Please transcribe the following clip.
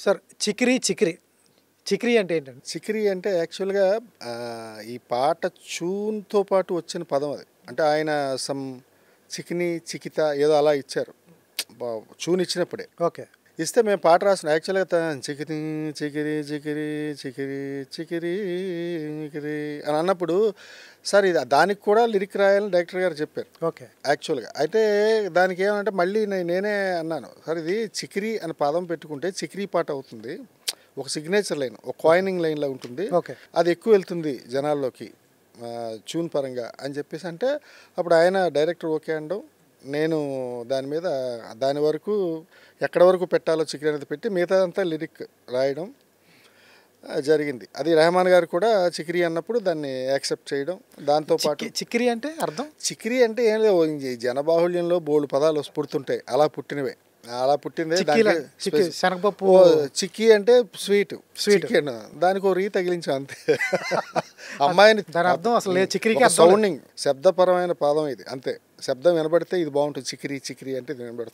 Sir Chikiri Chikiri Chikiri అంటే ఏంటండి? చికిరి అంటే యాక్చువల్‌గా ఈ పాట ట్యూన్‌తో పాటు వచ్చిన పదం అది. అంటే ఆయన సమ్ చికిని, చికిత ఏదో అలా ఇచ్చారు. ట్యూన్ ఇచ్చినప్పుడే. ఓకే. ఇస్తే మేము పాట రాసిన యాక్చువల్‌గా చికిరి చికిరి చికిరి చికిరి చికిరి చికిరి అని అన్నప్పుడు సార్ ఇది దానికి కూడా లిరిక్ రాయాలని డైరెక్టర్ గారు చెప్పారు ఓకే. యాక్చువల్‌గా. అయితే దానికి ఏమంటే మళ్ళీ నేనే అన్నాను, సార్ ఇది చికిరి అని పదం పెట్టుకుంటే చికిరి పాట అవుతుంది. ఒక సిగ్నేచర్ లైన్, ఒక కాయినింగ్ లైన్‌లా ఉంటుంది. ఓకే. అది ఎక్కువ వెళ్తుంది జనాల్లోకి ట్యూన్ పరంగా అని చెప్పేసి అంటే అప్పుడు ఆయన డైరెక్టర్ ఓకే అనడం, నేను దాని మీద దాని వరకు ఎక్కడి వరకు పెట్టాలో చికిరి అనేది పెట్టి మిగతాదంతా లిరిక్ రాయడం జరిగింది. అది రెహమాన్ గారు కూడా చికిరి అన్నప్పుడు దాన్ని యాక్సెప్ట్ చేయడం. దాంతోపాటు చికిరి అంటే అర్థం? చికిరి అంటే ఏం లేవు, ఈ జనబాహుళ్యంలో బోల్డు పదాలు పుడుతుంటాయి, అలా పుట్టినవే. అలా పుట్టిందే శనగపప్పు. చిక్కీ అంటే స్వీట్ స్వీట్ దానికి ఒక రీ తగిలించాం అంతే. అమ్మాయిని దాని అర్థం అసలు చికిరికి సౌండింగ్ శబ్దపరమైన పదం ఇది అంతే. శబ్దం వినబడితే ఇది బాగుంటుంది, చికిరి చికిరి అంటే ఇది వినబడుతుంది.